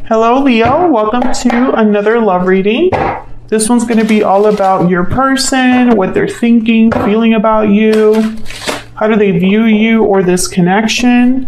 Hello, Leo. Welcome to another love reading. This one's going to be all about your person, what they're thinking, feeling about you. How do they view you or this connection?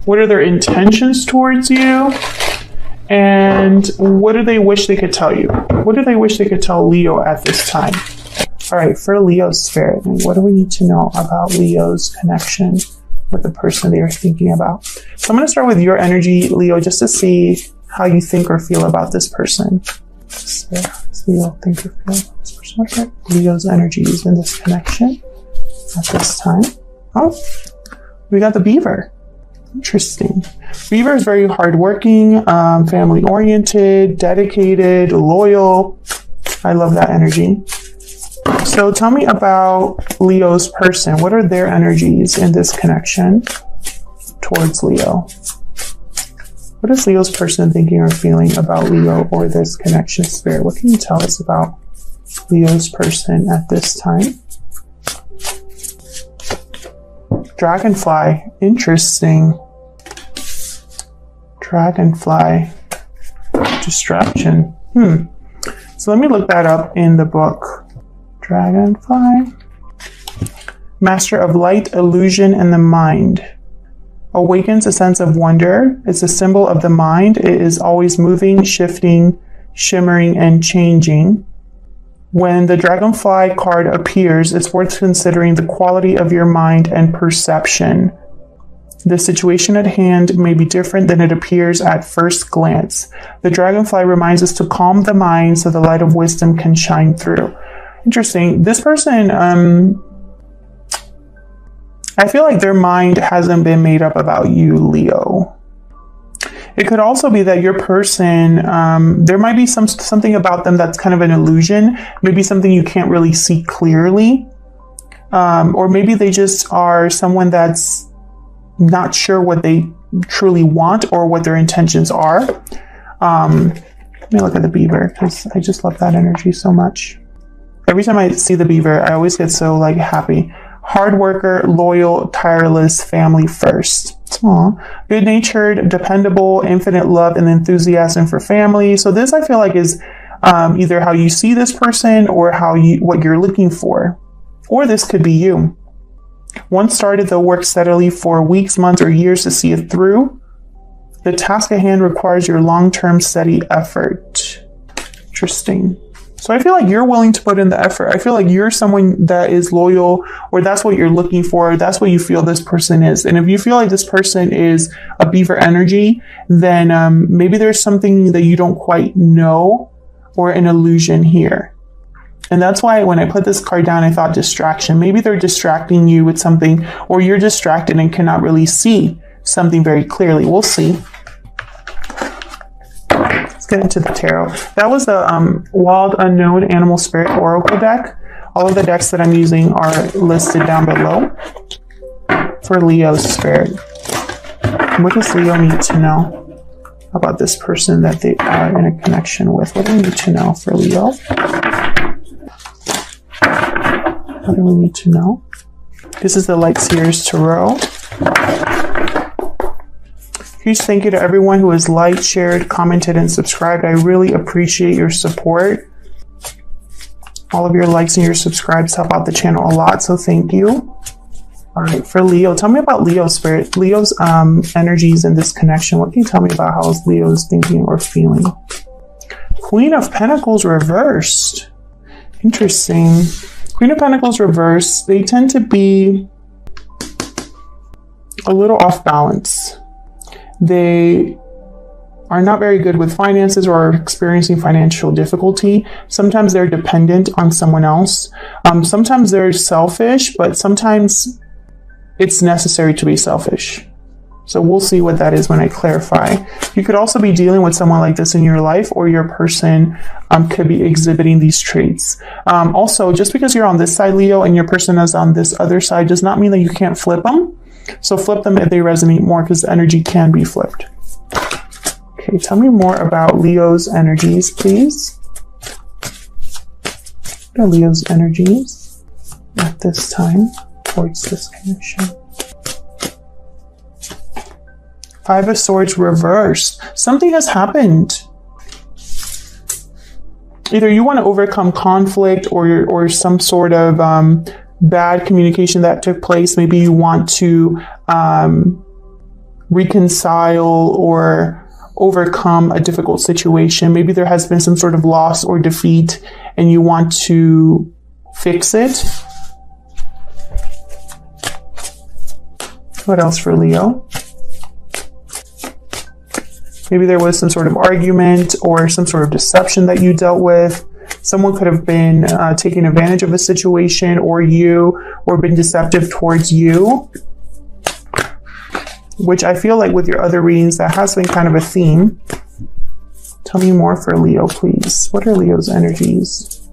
What are their intentions towards you? And what do they wish they could tell you? What do they wish they could tell Leo at this time? All right, for Leo's spirit, what do we need to know about Leo's connection with the person they are thinking about? So I'm going to start with your energy, Leo, just to see how you think or feel about this person. Leo, think or feel about this person. Okay. Leo's energies in this connection at this time. Oh, we got the beaver. Interesting. Beaver is very hardworking, family-oriented, dedicated, loyal. I love that energy. So tell me about Leo's person. What are their energies in this connection towards Leo? What is Leo's person thinking or feeling about Leo or this connection, spirit? What can you tell us about Leo's person at this time? Dragonfly. Interesting. Dragonfly. Distraction. So let me look that up in the book. Dragonfly. Master of light, illusion, and the mind. Awakens a sense of wonder. It's a symbol of the mind. It is always moving, shifting, shimmering, and changing. When the dragonfly card appears, it's worth considering the quality of your mind and perception. The situation at hand may be different than it appears at first glance. The dragonfly reminds us to calm the mind so the light of wisdom can shine through. Interesting. This person, I feel like their mind hasn't been made up about you, Leo. It could also be that your person, there might be something about them that's kind of an illusion, maybe something you can't really see clearly, or maybe they just are someone that's not sure what they truly want or what their intentions are. Let me look at the beaver because I just love that energy so much. Every time I see the beaver, I always get so happy. Hard worker, loyal, tireless, family first. Aww. Good-natured, dependable, infinite love and enthusiasm for family. So this, I feel like, is either how you see this person or what you're looking for. Or this could be you. Once started, they'll work steadily for weeks, months, or years to see it through. The task at hand requires your long-term steady effort. Interesting. So I feel like you're willing to put in the effort. I feel like you're someone that is loyal, or that's what you're looking for. That's what you feel this person is. And if you feel like this person is a beaver energy, then maybe there's something that you don't quite know or an illusion here. And that's why when I put this card down, I thought distraction. Maybe they're distracting you with something, or you're distracted and cannot really see something very clearly. We'll see. Let's get into the tarot. That was the Wild Unknown Animal Spirit Oracle deck. All of the decks that I'm using are listed down below for Leo's spirit. What does Leo need to know about this person that they are in a connection with? What do we need to know for Leo? What do we need to know? This is the Light Seers Tarot. Huge thank you to everyone who has liked, shared, commented, and subscribed. I really appreciate your support. All of your likes and your subscribes help out the channel a lot, so thank you. All right, for Leo, tell me about Leo's spirit, Leo's energies in this connection. What can you tell me about how Leo's thinking or feeling? Queen of Pentacles reversed. Interesting. Queen of Pentacles reversed. They tend to be a little off balance. They are not very good with finances or are experiencing financial difficulty. Sometimes they're dependent on someone else. Sometimes they're selfish, but sometimes it's necessary to be selfish. So we'll see what that is when I clarify. You could also be dealing with someone like this in your life, or your person could be exhibiting these traits. Also, just because you're on this side, Leo, and your person is on this other side does not mean that you can't flip them. So flip them if they resonate more, because the energy can be flipped. Okay, tell me more about Leo's energies, please. What are Leo's energies at this time towards this connection? Five of Swords reversed. Something has happened. Either you want to overcome conflict or some sort of bad communication that took place. Maybe you want to reconcile or overcome a difficult situation. Maybe there has been some sort of loss or defeat and you want to fix it. What else for Leo? Maybe there was some sort of argument or some sort of deception that you dealt with. Someone could have been taking advantage of a situation or been deceptive towards you. Which I feel like with your other readings, that has been kind of a theme. Tell me more for Leo, please. What are Leo's energies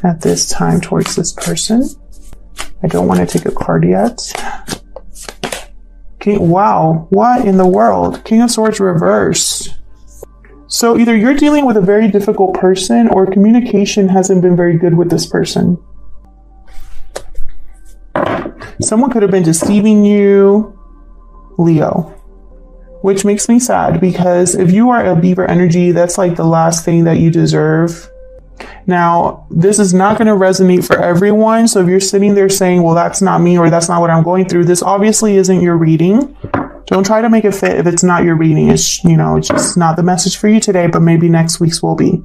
at this time towards this person? I don't want to take a card yet. Wow, what in the world? King of Swords reversed. So either you're dealing with a very difficult person or communication hasn't been very good with this person. Someone could have been deceiving you, Leo, which makes me sad because if you are a Beaver energy, that's like the last thing that you deserve. Now, this is not going to resonate for everyone. So if you're sitting there saying, well, that's not me or that's not what I'm going through, this obviously isn't your reading. Don't try to make it fit if it's not your reading. It's, it's just not the message for you today, but maybe next week's will be.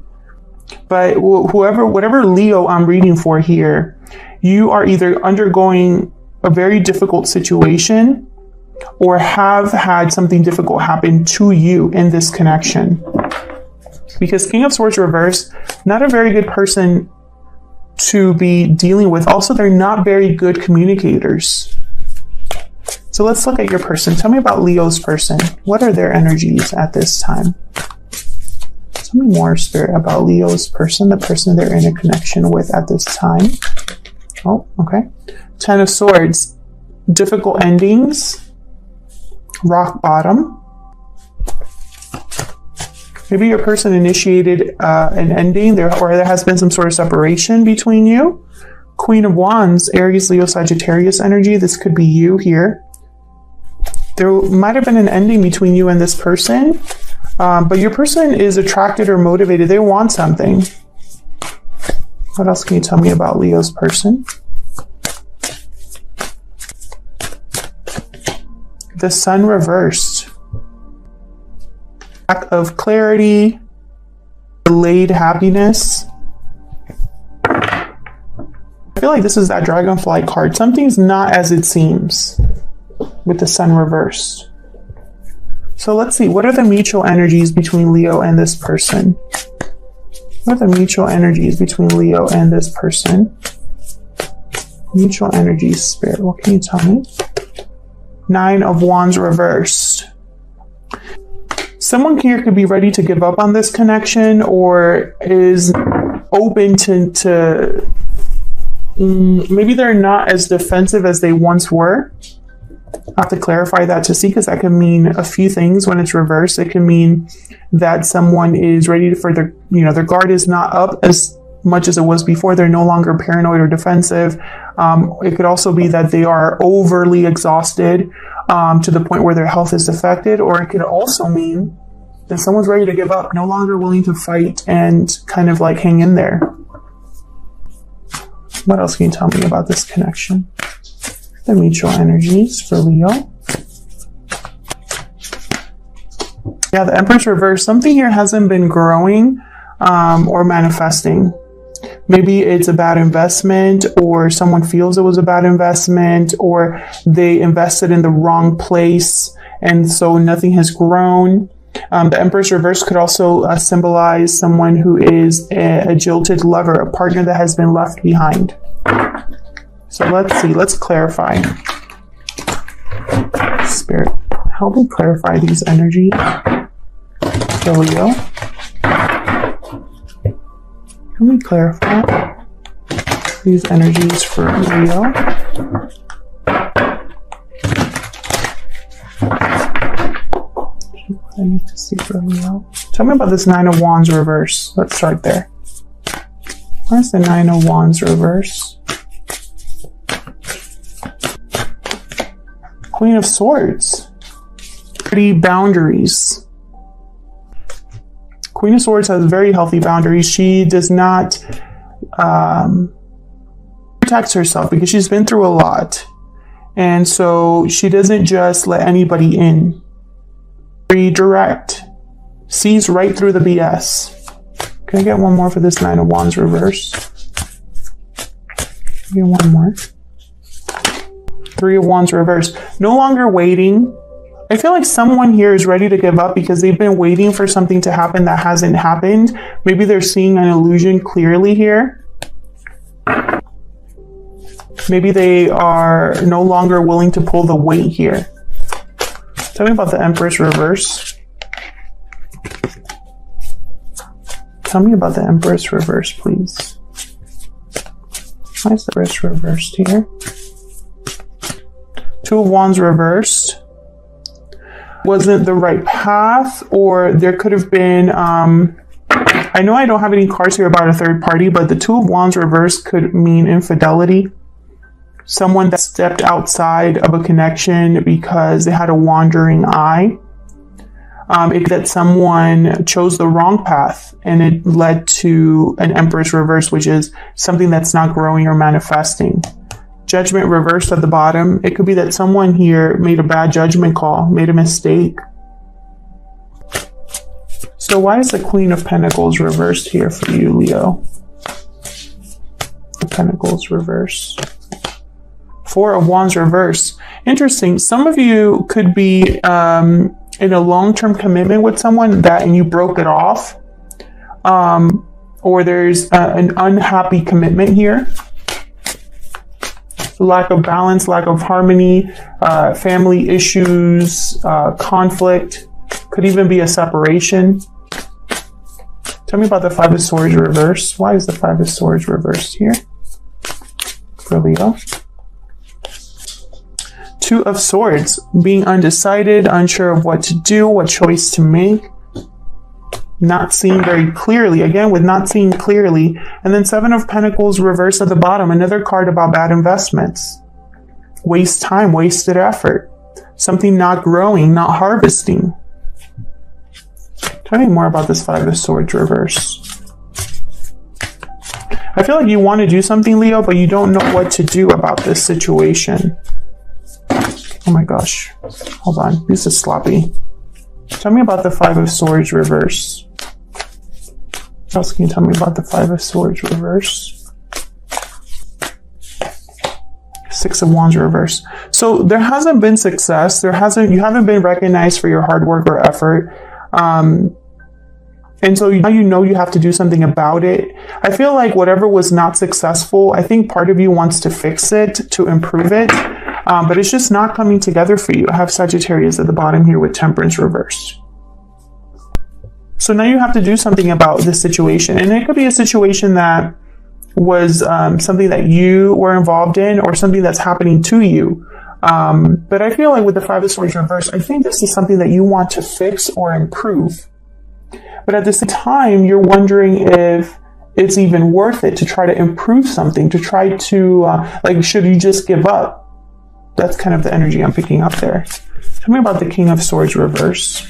But whatever Leo I'm reading for here, you are either undergoing a very difficult situation or have had something difficult happen to you in this connection. Because King of Swords reversed, not a very good person to be dealing with. Also, they're not very good communicators. So let's look at your person. Tell me about Leo's person. What are their energies at this time? Tell me more, Spirit, about Leo's person, the person they're in a connection with at this time. Oh, okay. Ten of Swords. Difficult endings. Rock bottom. Maybe your person initiated an ending or there has been some sort of separation between you. Queen of Wands, Aries, Leo, Sagittarius energy. This could be you here. There might have been an ending between you and this person, but your person is attracted or motivated. They want something. What else can you tell me about Leo's person? The Sun reversed. Lack of clarity, delayed happiness. I feel like this is that dragonfly card. Something's not as it seems with the Sun reversed. So let's see. What are the mutual energies between Leo and this person? What are the mutual energies between Leo and this person? Mutual energies, Spirit. What can you tell me? Nine of Wands reversed. Someone here could be ready to give up on this connection or is open to maybe they're not as defensive as they once were. I have to clarify that to see because that can mean a few things when it's reversed. It can mean that someone is ready for their guard is not up as much as it was before. They're no longer paranoid or defensive. It could also be that they are overly exhausted to the point where their health is affected, or it could also mean that someone's ready to give up, no longer willing to fight and kind of like hang in there. What else can you tell me about this connection? The mutual energies for Leo. Yeah, the Empress reverse. Something here hasn't been growing or manifesting. Maybe it's a bad investment, or someone feels it was a bad investment, or they invested in the wrong place and so nothing has grown. The Empress reverse could also symbolize someone who is a jilted lover, a partner that has been left behind. So let's see, let's clarify. Spirit, help me clarify these energies for Leo. Can we clarify these energies for Leo? I need to see for Leo. Tell me about this Nine of Wands reverse. Let's start there. Why is the Nine of Wands reverse? Queen of Swords. Boundaries. Queen of Swords has very healthy boundaries. She does not protect herself because she's been through a lot. And so she doesn't just let anybody in. Very direct. Sees right through the BS. Can I get one more for this Nine of Wands reverse? Get one more. Three of Wands reverse. No longer waiting. I feel like someone here is ready to give up because they've been waiting for something to happen that hasn't happened. Maybe they're seeing an illusion clearly here. Maybe they are no longer willing to pull the weight here. Tell me about the Empress reverse. Tell me about the Empress reverse, please. Why is the Empress reversed here? Two of Wands reversed. Wasn't the right path, or there could have been, I know I don't have any cards here about a third party, but the Two of Wands reversed could mean infidelity. Someone that stepped outside of a connection because they had a wandering eye. That someone chose the wrong path and it led to an Empress reverse, which is something that's not growing or manifesting. Judgment reversed at the bottom. It could be that someone here made a bad judgment call, made a mistake. So why is the Queen of Pentacles reversed here for you, Leo? The Pentacles reversed. Four of Wands reversed. Interesting. Some of you could be in a long-term commitment with someone and you broke it off. Or there's an unhappy commitment here. Lack of balance, lack of harmony, family issues, conflict, could even be a separation. Tell me about the Five of Swords reverse. Why is the Five of Swords reversed here for Leo? Two of Swords, being undecided, unsure of what to do, what choice to make. Not seeing very clearly, again with not seeing clearly. And then Seven of Pentacles reversed at the bottom, another card about bad investments. Waste time, wasted effort. Something not growing, not harvesting. Tell me more about this Five of Swords reverse. I feel like you want to do something, Leo, but you don't know what to do about this situation. Oh my gosh. Hold on, this is sloppy. Tell me about the Five of Swords reverse. What else can you tell me about the Five of Swords reverse? Six of Wands reverse. So there hasn't been success. You haven't been recognized for your hard work or effort. And so now you know you have to do something about it. I feel like whatever was not successful, I think part of you wants to fix it, to improve it. But it's just not coming together for you. I have Sagittarius at the bottom here with Temperance reversed. So now you have to do something about this situation. And it could be a situation that was something that you were involved in or something that's happening to you. But I feel like with the Five of Swords reversed, I think this is something that you want to fix or improve. But at the same time, you're wondering if it's even worth it to try to improve something, to try to, should you just give up? That's kind of the energy I'm picking up there. Tell me about the King of Swords reverse.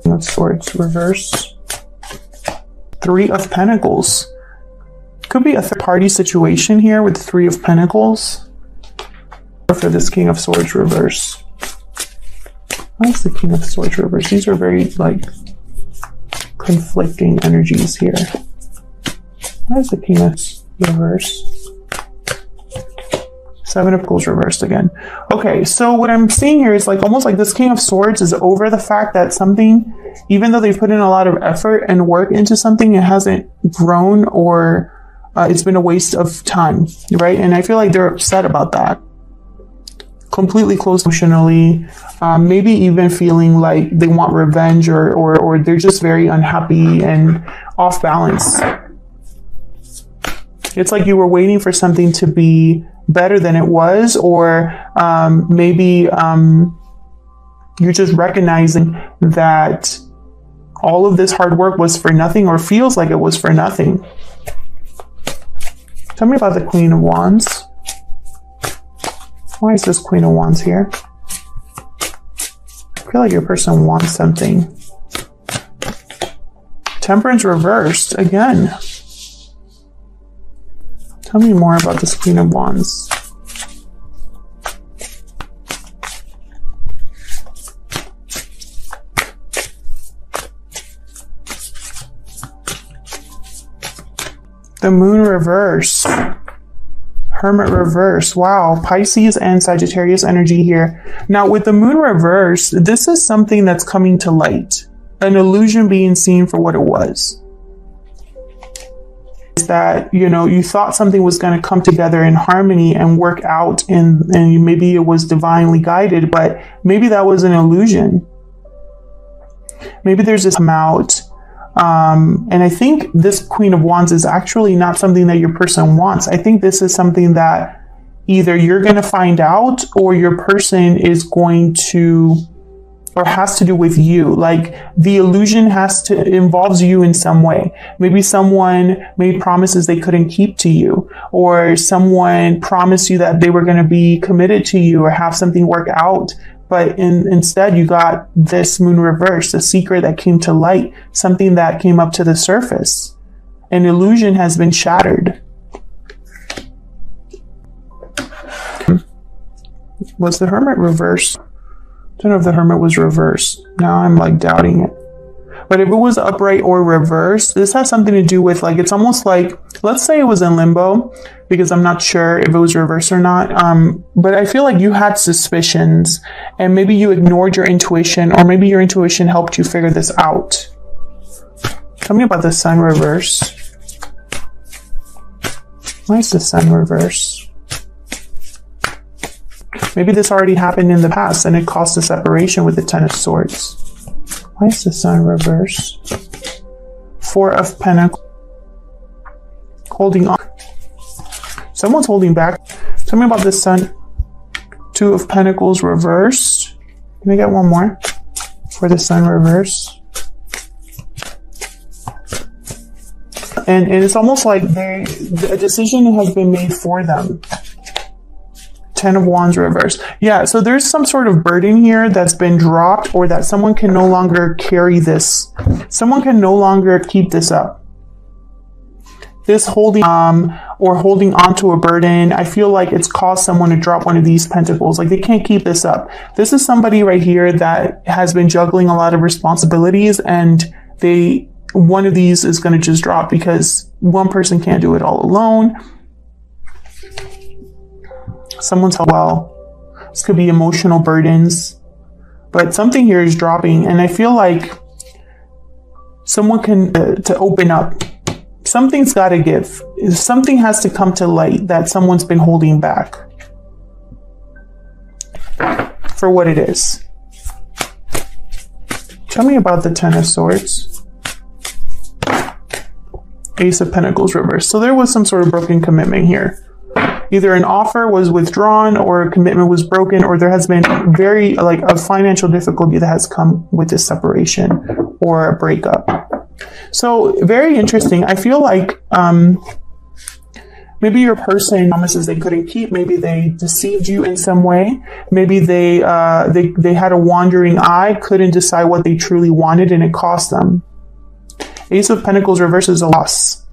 King of Swords reverse. Three of Pentacles. Could be a third-party situation here with Three of Pentacles. For this King of Swords reverse. Why is the King of Swords reverse? These are very, conflicting energies here. Why is the King of reverse? Seven of Pentacles reversed again. Okay, so what I'm seeing here is almost like this King of Swords is over the fact that something, even though they've put in a lot of effort and work into something, it hasn't grown or it's been a waste of time, right? And I feel like they're upset about that. Completely closed emotionally, maybe even feeling like they want revenge or they're just very unhappy and off balance. It's like you were waiting for something to be better than it was, or maybe you're just recognizing that all of this hard work was for nothing or feels like it was for nothing. Tell me about the Queen of Wands. Why is this Queen of Wands here? feel like your person wants something. Temperance reversed again. Tell me more about this Queen of Wands. The Moon reverse. Hermit reverse. Wow. Pisces and Sagittarius energy here. Now with the Moon reverse, this is something that's coming to light. An illusion being seen for what it was. Is that, you know, you thought something was going to come together in harmony and work out, and maybe it was divinely guided, but maybe that was an illusion. Maybe there's this amount. And I think this Queen of Wands is actually not something that your person wants. I think this is something that either you're going to find out or your person is going to, or has to do with you. Like the illusion involves you in some way. Maybe someone made promises they couldn't keep to you, or someone promised you that they were going to be committed to you or have something work out. But instead you got this Moon reverse, a secret that came to light, something that came up to the surface. An illusion has been shattered. Was the Hermit reversed? I don't know if the Hermit was reversed. Now I'm like doubting it. But if it was upright or reversed, this has something to do with, like, it's almost like, let's say it was in limbo, because I'm not sure if it was reversed or not. But I feel like you had suspicions and maybe you ignored your intuition, or maybe your intuition helped you figure this out. Tell me about the Sun reverse. Why is the Sun reverse? Maybe this already happened in the past and it caused a separation with the Ten of Swords. Why is the Sun reversed? Four of Pentacles. Holding on. Someone's holding back. Tell me about the Sun. Two of Pentacles reversed. Can I get one more for the Sun reverse? And it's almost like a decision has been made for them. Ten of Wands reverse. Yeah, so there's some sort of burden here that's been dropped, or that someone can no longer carry this. Someone can no longer keep this up. This holding or holding onto a burden, I feel like it's caused someone to drop one of these pentacles. Like they can't keep this up. This is somebody right here that has been juggling a lot of responsibilities, and one of these is going to just drop because one person can't do it all alone. Someone's, well, this could be emotional burdens, but something here is dropping, and I feel like someone can to open up. Something's got to give. Something has to come to light that someone's been holding back for what it is. Tell me about the Ten of Swords. Ace of Pentacles reversed. So there was some sort of broken commitment here. Either an offer was withdrawn, or a commitment was broken, or there has been very, like, a financial difficulty that has come with this separation or a breakup. So very interesting. I feel like maybe your person promises they couldn't keep. Maybe they deceived you in some way. Maybe they had a wandering eye, couldn't decide what they truly wanted, and it cost them. Ace of Pentacles reverses a loss.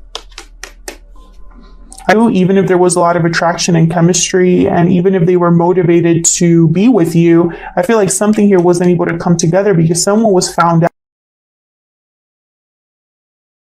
Even if there was a lot of attraction and chemistry, and even if they were motivated to be with you, I feel like something here wasn't able to come together because someone was found out.